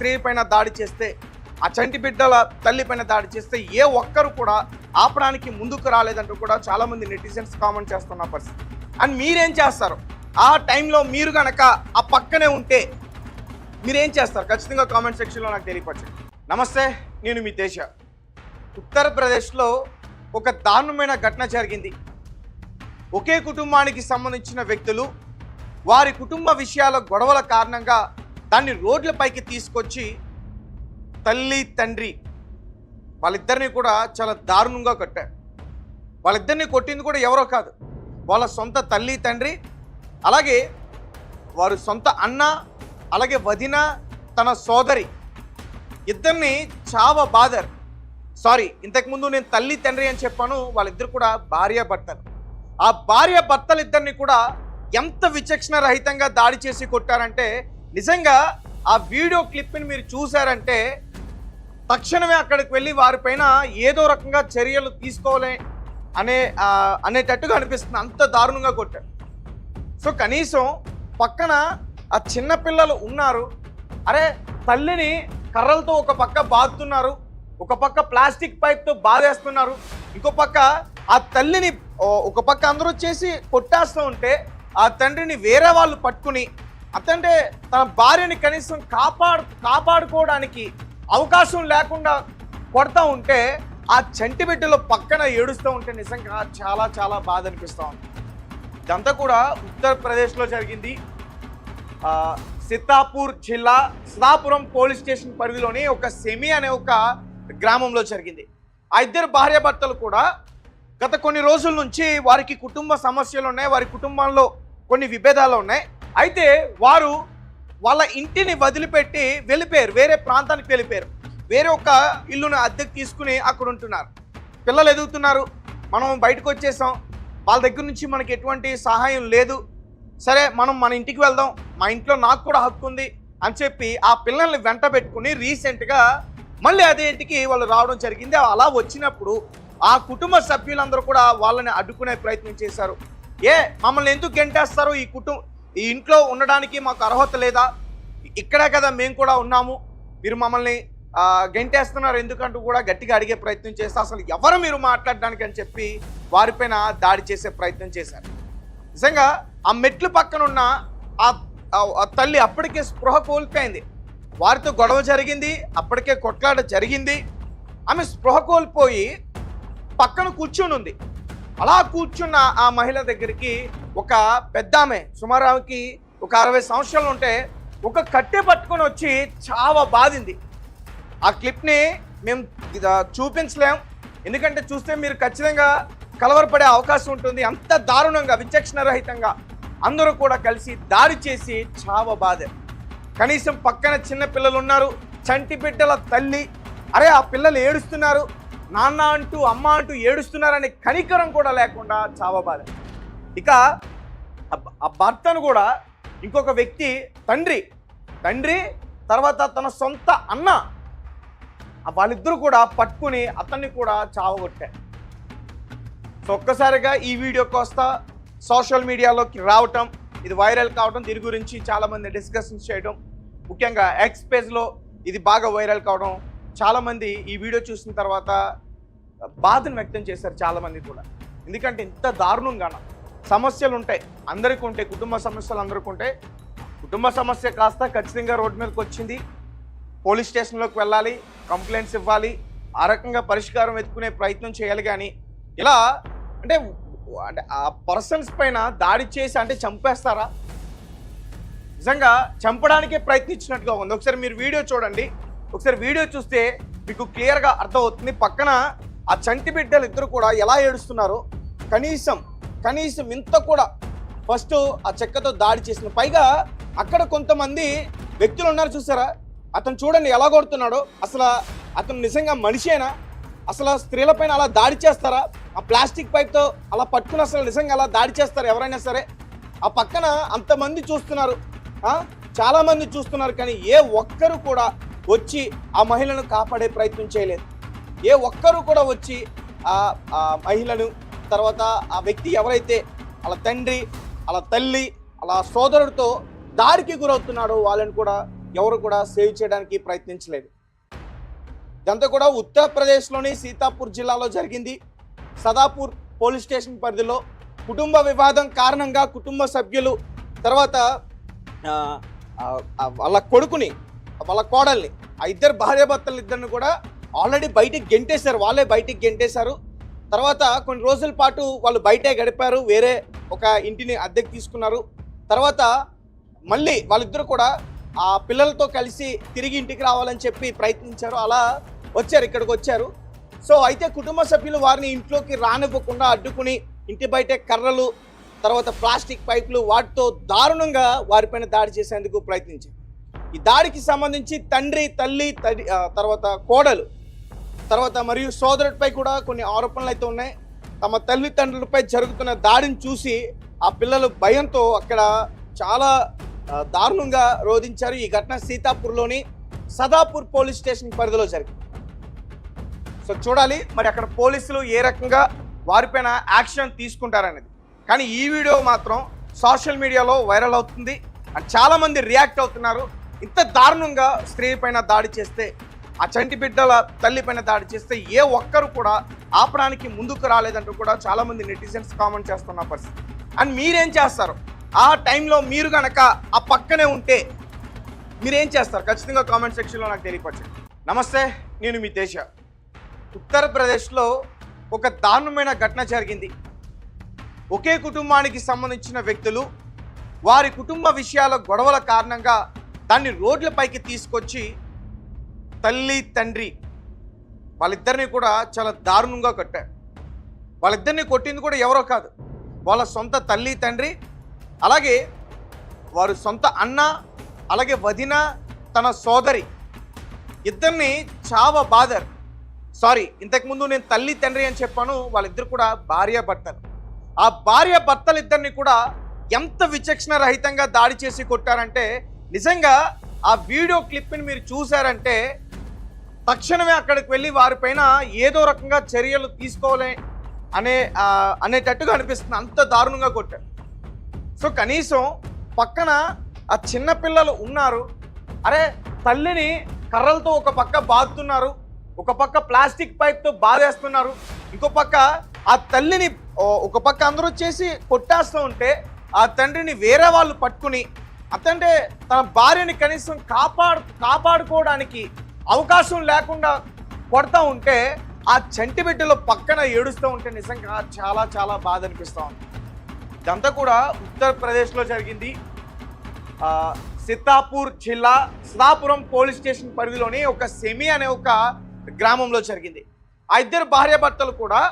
స్త్రీ పైన దాడి చేస్తే, ఆ చంటి బిడ్డల తల్లి పైన దాడి చేస్తే ఏ ఒక్కరు కూడా ఆపడానికి ముందుకు రాలేదంటూ కూడా చాలామంది నెటిజన్స్ కామెంట్ చేస్తున్న పరిస్థితి. అండ్ మీరేం చేస్తారు ఆ టైంలో? మీరు కనుక ఆ పక్కనే ఉంటే మీరేం చేస్తారు? ఖచ్చితంగా కామెంట్ సెక్షన్లో నాకు తెలియపరచండి. నమస్తే, నేను మీ తేజ. ఉత్తరప్రదేశ్లో ఒక దారుణమైన ఘటన జరిగింది. ఒకే కుటుంబానికి సంబంధించిన వ్యక్తులు వారి కుటుంబ విషయాల గొడవల కారణంగా దాన్ని రోడ్లపైకి తీసుకొచ్చి తల్లి తండ్రి వాళ్ళిద్దరిని కూడా చాలా దారుణంగా కొట్టారు. వాళ్ళిద్దరిని కొట్టింది కూడా ఎవరో కాదు, వాళ్ళ సొంత తల్లి తండ్రి, అలాగే వారు సొంత అన్న, అలాగే వదిన, తన సోదరి ఇద్దరిని బాదారు. సారీ, ఇంతకుముందు నేను తల్లి తండ్రి అని చెప్పాను, వాళ్ళిద్దరు కూడా భార్య భర్తలు. ఆ భార్య భర్తలిద్దరిని కూడా ఎంత విచక్షణ రహితంగా దాడి చేసి కొట్టారంటే, నిజంగా ఆ వీడియో క్లిప్ని మీరు చూసారంటే తక్షణమే అక్కడికి వెళ్ళి వారిపైన ఏదో రకంగా చర్యలు తీసుకోవాలి అనేటట్టుగా అనిపిస్తుంది. అంత దారుణంగా కొట్టారు. సో కనీసం పక్కన ఆ చిన్నపిల్లలు ఉన్నారు, అరే తల్లిని కర్రలతో ఒక పక్క బాదుతున్నారు, ఒక పక్క ప్లాస్టిక్ పైప్తో బాధేస్తున్నారు, ఇంకో పక్క ఆ తల్లిని ఒక పక్క అందరూ చేసి కొట్టేస్తూ ఉంటే ఆ తండ్రిని వేరే వాళ్ళు పట్టుకుని అతంటే తన భార్యని కనీసం కాపాడుకోవడానికి అవకాశం లేకుండా కొడతా ఉంటే ఆ చంటి బిడ్డలో పక్కన ఏడుస్తూ ఉంటే నిజంగా చాలా చాలా బాధ అనిపిస్తూ ఉంది. ఇదంతా కూడా ఉత్తరప్రదేశ్లో జరిగింది. సితాపూర్ జిల్లా సదాపురం పోలీస్ స్టేషన్ పరిధిలోని ఒక సెమి అనే ఒక గ్రామంలో జరిగింది. ఆ ఇద్దరు భార్యాభర్తలు కూడా గత కొన్ని రోజుల నుంచి వారికి కుటుంబ సమస్యలు ఉన్నాయి, వారి కుటుంబంలో కొన్ని విభేదాలు ఉన్నాయి. అయితే వారు వాళ్ళ ఇంటిని వదిలిపెట్టి వెళ్ళిపోయారు, వేరే ప్రాంతానికి వెళ్ళిపోయారు. వేరే ఒక ఇల్లును అద్దెకు తీసుకుని అక్కడ ఉంటున్నారు. పిల్లలు ఎదుగుతున్నారు, మనం బయటకు వచ్చేసాం, వాళ్ళ దగ్గర నుంచి మనకి ఎటువంటి సహాయం లేదు, సరే మనం మన ఇంటికి వెళ్దాం, మా ఇంట్లో నాకు కూడా హక్కు ఉంది అని చెప్పి ఆ పిల్లల్ని వెంట పెట్టుకుని రీసెంట్గా మళ్ళీ అదే ఇంటికి వాళ్ళు రావడం జరిగింది. అలా వచ్చినప్పుడు ఆ కుటుంబ సభ్యులందరూ కూడా వాళ్ళని అడ్డుకునే ప్రయత్నం చేశారు. మమ్మల్ని ఎందుకు గెంటేస్తారు, ఈ ఇంట్లో ఉండడానికి మాకు అర్హత లేదా, ఇక్కడే కదా మేము కూడా ఉన్నాము, మీరు మమ్మల్ని గెంటేస్తున్నారు ఎందుకంటూ కూడా గట్టిగా అడిగే ప్రయత్నం చేస్తే అసలు ఎవరు మీరు మాట్లాడడానికి అని చెప్పి వారిపైన దాడి చేసే ప్రయత్నం చేశారు. నిజంగా ఆ మెట్లు పక్కన ఉన్న ఆ తల్లి అప్పటికే స్పృహ కోల్పోయింది. వారితో గొడవ జరిగింది, అప్పటికే కొట్లాట జరిగింది. ఆమె స్పృహ కోల్పోయి పక్కన కూర్చుని ఉంది. అలా కూర్చున్న ఆ మహిళ దగ్గరికి ఒక పెద్ద ఆమె, సుమారు ఆమెకి ఒక 60 సంవత్సరాలు ఉంటే, ఒక కట్టె పట్టుకొని వచ్చి చాలా బాధింది. ఆ క్లిప్ని మేము చూపించలేం, ఎందుకంటే చూస్తే మీరు ఖచ్చితంగా కలవరపడే అవకాశం ఉంటుంది. అంత దారుణంగా విచక్షణ రహితంగా అందరూ కూడా కలిసి దాడి చేసి బాధారు. కనీసం పక్కన చిన్న పిల్లలు ఉన్నారు, చంటి బిడ్డల తల్లి, అరే ఆ పిల్లలు ఏడుస్తున్నారు, నాన్న అంటూ అమ్మ అంటూ ఏడుస్తున్నారనే కనికరం కూడా లేకుండా బాధారు. ఇక ఆ భర్తను కూడా ఇంకొక వ్యక్తి తండ్రి తర్వాత తన సొంత అన్న వాళ్ళిద్దరూ కూడా పట్టుకుని అతన్ని కూడా చావగొట్టారు. సో ఒక్కసారిగా ఈ వీడియో కోస్తా సోషల్ మీడియాలోకి రావటం, ఇది వైరల్ కావడం, దీని గురించి చాలామంది డిస్కషన్స్ చేయడం, ముఖ్యంగా ఎక్స్ పేజ్లో ఇది బాగా వైరల్ కావడం, చాలామంది ఈ వీడియో చూసిన తర్వాత బాధను వ్యక్తం చేశారు చాలామంది కూడా. ఎందుకంటే ఇంత దారుణంగా సమస్యలు ఉంటాయి, అందరికీ ఉంటాయి, కుటుంబ సమస్యలు అందరికీ ఉంటాయి. కుటుంబ సమస్య కాస్త ఖచ్చితంగా రోడ్డు మీదకి వచ్చింది, పోలీస్ స్టేషన్లోకి వెళ్ళాలి, కంప్లైంట్స్ ఇవ్వాలి, ఆ రకంగా పరిష్కారం వెతుకునే ప్రయత్నం చేయాలి. కానీ ఇలా అంటే ఆ పర్సన్స్ పైన దాడి చేసి అంటే చంపేస్తారా? నిజంగా చంపడానికే ప్రయత్నించినట్టుగా ఉంది. ఒకసారి మీరు వీడియో చూడండి, ఒకసారి వీడియో చూస్తే మీకు క్లియర్గా అర్థమవుతుంది. పక్కన ఆ చంటి బిడ్డలు ఇద్దరు కూడా ఎలా ఏడుస్తున్నారో, కనీసం ఇంత కూడా ఫస్ట్ ఆ చెక్కతో దాడి చేసిన, పైగా అక్కడ కొంతమంది వ్యక్తులు ఉన్నారు చూసారా, అతను చూడండి ఎలా కొడుతున్నాడో. అసలు అతను నిజంగా మనిషేనా? అసలు స్త్రీలపైన అలా దాడి చేస్తారా? ఆ ప్లాస్టిక్ పైప్తో అలా పట్టుకుని అసలు నిజంగా అలా దాడి చేస్తారు ఎవరైనా సరే? ఆ పక్కన అంతమంది చూస్తున్నారు, చాలామంది చూస్తున్నారు, కానీ ఏ ఒక్కరు కూడా వచ్చి ఆ మహిళను కాపాడే ప్రయత్నం చేయలేదు. ఏ ఒక్కరు కూడా వచ్చి ఆ మహిళను, తర్వాత ఆ వ్యక్తి ఎవరైతే అలా తండ్రి, అలా తల్లి, అలా సోదరుడితో దాడికి గురవుతున్నాడో వాళ్ళని కూడా ఎవరు కూడా సేవ్ చేయడానికి ప్రయత్నించలేదు. ఇదంతా కూడా ఉత్తరప్రదేశ్లోని సీతాపూర్ జిల్లాలో జరిగింది. సదాపూర్ పోలీస్ స్టేషన్ పరిధిలో కుటుంబ వివాదం కారణంగా కుటుంబ సభ్యులు తర్వాత వాళ్ళ కొడుకుని వాళ్ళ కోడల్ని ఆ ఇద్దరు భార్యాభర్తలు ఇద్దరిని కూడా ఆల్రెడీ బయటికి గెంటేశారు. వాళ్ళే బయటికి గెంటేశారు. తర్వాత కొన్ని రోజుల పాటు వాళ్ళు బయటే గడిపారు. వేరే ఒక ఇంటిని అద్దెకు తీసుకున్నారు. తర్వాత మళ్ళీ వాళ్ళిద్దరు కూడా ఆ పిల్లలతో కలిసి తిరిగి ఇంటికి రావాలని చెప్పి ప్రయత్నించారు. అలా వచ్చారు, ఇక్కడికి వచ్చారు. సో అయితే కుటుంబ సభ్యులు వారిని ఇంట్లోకి రానివ్వకుండా అడ్డుకుని ఇంటి బయటే కర్రలు తర్వాత ప్లాస్టిక్ పైపులు వాటితో దారుణంగా వారిపైన దాడి చేసేందుకు ప్రయత్నించారు. ఈ దాడికి సంబంధించి తండ్రి, తల్లి, తర్వాత కోడలు, తర్వాత మరియు సోదరుడిపై కూడా కొన్ని ఆరోపణలు అయితే ఉన్నాయి. తమ తల్లిదండ్రులపై జరుగుతున్న దాడిని చూసి ఆ పిల్లలు భయంతో అక్కడ చాలా దారుణంగా రోధించారు. ఈ ఘటన సీతాపూర్లోని సదాపూర్ పోలీస్ స్టేషన్ పరిధిలో జరిగింది. సో చూడాలి మరి అక్కడ పోలీసులు ఏ రకంగా వారిపైన యాక్షన్ తీసుకుంటారనేది. కానీ ఈ వీడియో మాత్రం సోషల్ మీడియాలో వైరల్ అవుతుంది అండ్ చాలామంది రియాక్ట్ అవుతున్నారు. ఇంత దారుణంగా స్త్రీ పైన దాడి చేస్తే, ఆ చంటి బిడ్డల తల్లి పైన దాడి చేస్తే ఏ ఒక్కరు కూడా ఆపడానికి ముందుకు రాలేదంటూ కూడా చాలామంది నెటిజన్స్ కామెంట్ చేస్తున్న పరిస్థితి. అండ్ మీరేం చేస్తారు? ఆ టైంలో మీరు కనుక ఆ పక్కనే ఉంటే మీరేం చేస్తారు? ఖచ్చితంగా కామెంట్ సెక్షన్లో నాకు తెలియపరచండి. నమస్తే, నేను మీ దేశ. ఉత్తరప్రదేశ్లో ఒక దారుణమైన ఘటన జరిగింది. ఒకే కుటుంబానికి సంబంధించిన వ్యక్తులు వారి కుటుంబ విషయాల గొడవల కారణంగా దాన్ని రోడ్లపైకి తీసుకొచ్చి తల్లి, తండ్రి వాళ్ళిద్దరిని కూడా చాలా దారుణంగా కొట్టారు. వాళ్ళిద్దరిని కొట్టింది కూడా ఎవరో కాదు, వాళ్ళ సొంత తల్లి, తండ్రి, అలాగే వారు సొంత అన్న, అలాగే వదిన, తన సోదరి ఇద్దరిని చావబాదారు. సారీ, ఇంతకుముందు నేను తల్లి, తండ్రి అని చెప్పాను. వాళ్ళిద్దరు కూడా భార్యాభర్తలు. ఆ భార్యాభర్తలిద్దరిని కూడా ఎంత విచక్షణ రహితంగా దాడి చేసి కొట్టారంటే, నిజంగా ఆ వీడియో క్లిప్ని మీరు చూసారంటే తక్షణమే అక్కడికి వెళ్ళి వారిపైన ఏదో రకంగా చర్యలు తీసుకోవాలి అనేటట్టుగా అనిపిస్తుంది. అంత దారుణంగా కొట్టారు. సో కనీసం పక్కన ఆ చిన్నపిల్లలు ఉన్నారు. అరే, తల్లిని కర్రలతో ఒక పక్క బాదుతున్నారు, ఒక పక్క ప్లాస్టిక్ పైప్తో బాధేస్తున్నారు, ఇంకో పక్క ఆ తల్లిని ఒక పక్క అందరూ చేసి కొట్టేస్తూ ఉంటే ఆ తండ్రిని వేరే వాళ్ళు పట్టుకుని అతంటే తన భార్యని కనీసం కాపాడుకోవడానికి అవకాశం లేకుండా కొడతా ఉంటే ఆ చంటి బిడ్డలు పక్కన ఏడుస్తూ ఉంటే నిజంగా చాలా చాలా బాధ అనిపిస్తూ ఉంది. ఇదంతా కూడా ఉత్తరప్రదేశ్లో జరిగింది. సీతాపూర్ జిల్లా సదాపురం పోలీస్ స్టేషన్ పరిధిలోని ఒక సెమి అనే ఒక గ్రామంలో జరిగింది. ఆ ఇద్దరు భార్యాభర్తలు కూడా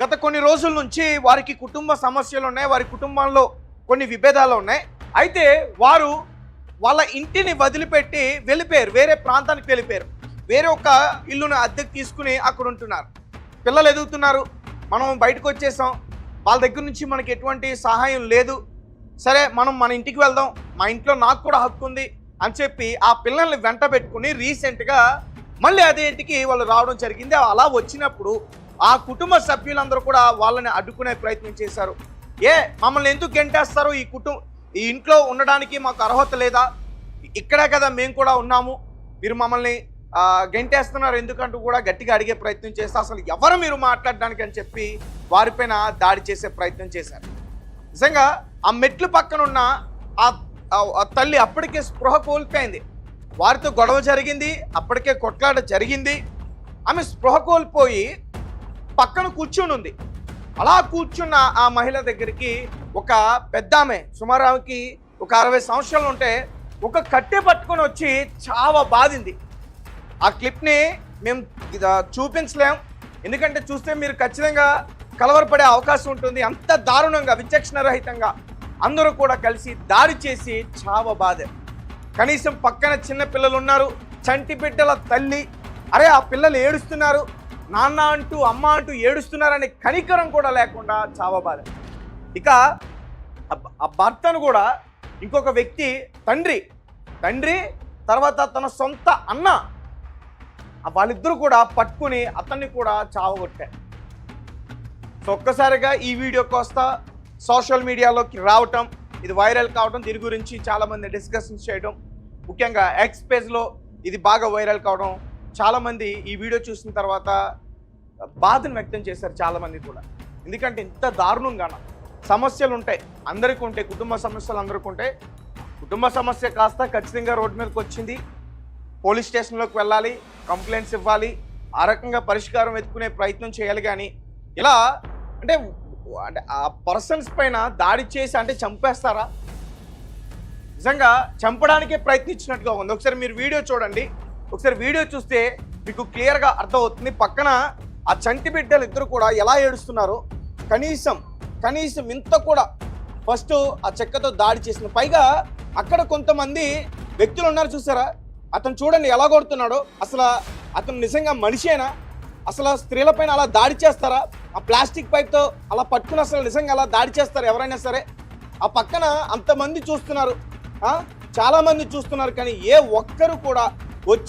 గత కొన్ని రోజుల నుంచి వారికి కుటుంబ సమస్యలు ఉన్నాయి, వారి కుటుంబంలో కొన్ని విభేదాలు ఉన్నాయి. అయితే వారు వాళ్ళ ఇంటిని వదిలిపెట్టి వెళ్ళిపోయారు, వేరే ప్రాంతానికి వెళ్ళిపోయారు. వేరే ఒక ఇల్లును అద్దెకు తీసుకుని అక్కడ ఉంటున్నారు. పిల్లలు ఎదుగుతున్నారు, మనం బయటకు వచ్చేసాం, వాళ్ళ దగ్గర నుంచి మనకి ఎటువంటి సహాయం లేదు, సరే మనం మన ఇంటికి వెళ్దాం, మా ఇంట్లో నాకు కూడా హక్కు ఉంది అని చెప్పి ఆ పిల్లల్ని వెంట పెట్టుకుని రీసెంట్గా మళ్ళీ అదే ఇంటికి వాళ్ళు రావడం జరిగింది. అలా వచ్చినప్పుడు ఆ కుటుంబ సభ్యులందరూ కూడా వాళ్ళని అడ్డుకునే ప్రయత్నం చేశారు. మమ్మల్ని ఎందుకు గెంటేస్తారు? ఈ ఇంట్లో ఉండడానికి మాకు అర్హత లేదా? ఇక్కడే కదా మేము కూడా ఉన్నాము, మీరు మమ్మల్ని గెంటేస్తున్నారు ఎందుకంటూ కూడా గట్టిగా అడిగే ప్రయత్నం చేస్తే అసలు ఎవరు మీరు మాట్లాడడానికి అని చెప్పి వారిపైన దాడి చేసే ప్రయత్నం చేశారు. నిజంగా ఆ మెట్లు పక్కన ఉన్న ఆ తల్లి అప్పటికే స్పృహ కోల్పోయింది. వారితో గొడవ జరిగింది, అప్పటికే కొట్లాట జరిగింది. ఆమె స్పృహ కోల్పోయి పక్కన కూర్చుని ఉంది. అలా కూర్చున్న ఆ మహిళ దగ్గరికి ఒక పెద్ద ఆమె, సుమారు ఆమెకి ఒక 60 సంవత్సరాలు ఉంటే, ఒక కట్టె పట్టుకొని వచ్చి చాలా బాధింది. ఆ క్లిప్ని మేము చూపించలేం, ఎందుకంటే చూస్తే మీరు ఖచ్చితంగా కలవరపడే అవకాశం ఉంటుంది. అంత దారుణంగా విచక్షణ రహితంగా అందరూ కూడా కలిసి దాడి చేసి చావ బాధ. కనీసం పక్కన చిన్న పిల్లలు ఉన్నారు, చంటి బిడ్డల తల్లి, అరే ఆ పిల్లలు ఏడుస్తున్నారు, నాన్న అంటూ అమ్మ అంటూ ఏడుస్తున్నారనే కనికరం కూడా లేకుండా చావ బాధ. ఇక ఆ భర్తను కూడా ఇంకొక వ్యక్తి తండ్రి తర్వాత తన సొంత అన్న వాళ్ళిద్దరూ కూడా పట్టుకుని అతన్ని కూడా చావగొట్టారు. సో ఒక్కసారిగా ఈ వీడియో కోస్తా సోషల్ మీడియాలోకి రావటం, ఇది వైరల్ కావటం, దీని గురించి చాలామంది డిస్కషన్స్ చేయడం, ముఖ్యంగా ఎక్స్ పేజ్లో ఇది బాగా వైరల్ కావడం, చాలామంది ఈ వీడియో చూసిన తర్వాత బాధను వ్యక్తం చేశారు చాలామంది కూడా. ఎందుకంటే ఇంత దారుణంగా సమస్యలు ఉంటాయి, అందరికీ ఉంటాయి, కుటుంబ సమస్యలు అందరికీ ఉంటాయి. కుటుంబ సమస్య కాస్త ఖచ్చితంగా రోడ్డు మీదకి వచ్చింది, పోలీస్ స్టేషన్లోకి వెళ్ళాలి, కంప్లైంట్స్ ఇవ్వాలి, ఆ రకంగా పరిష్కారం వెతుకునే ప్రయత్నం చేయాలి. కానీ ఇలా అంటే ఆ పర్సన్స్ పైన దాడి చేసి అంటే చంపేస్తారా? నిజంగా చంపడానికే ప్రయత్నించినట్టుగా ఉంది. ఒకసారి మీరు వీడియో చూడండి, ఒకసారి వీడియో చూస్తే మీకు క్లియర్గా అర్థమవుతుంది. పక్కన ఆ చంటి బిడ్డలు ఇద్దరు కూడా ఎలా ఏడుస్తున్నారో, కనీసం ఇంత కూడా ఫస్ట్ ఆ చెక్కతో దాడి చేసిన, పైగా అక్కడ కొంతమంది వ్యక్తులు ఉన్నారు చూసారా, అతను చూడండి ఎలా కొడుతున్నాడో. అసలు అతను నిజంగా మనిషేనా? అసలు స్త్రీలపైన అలా దాడి చేస్తారా? ఆ ప్లాస్టిక్ పైప్తో అలా పట్టుకుని అసలు నిజంగా అలా దాడి చేస్తారు ఎవరైనా సరే? ఆ పక్కన అంతమంది చూస్తున్నారు, చాలామంది చూస్తున్నారు, కానీ ఏ ఒక్కరు కూడా వచ్చి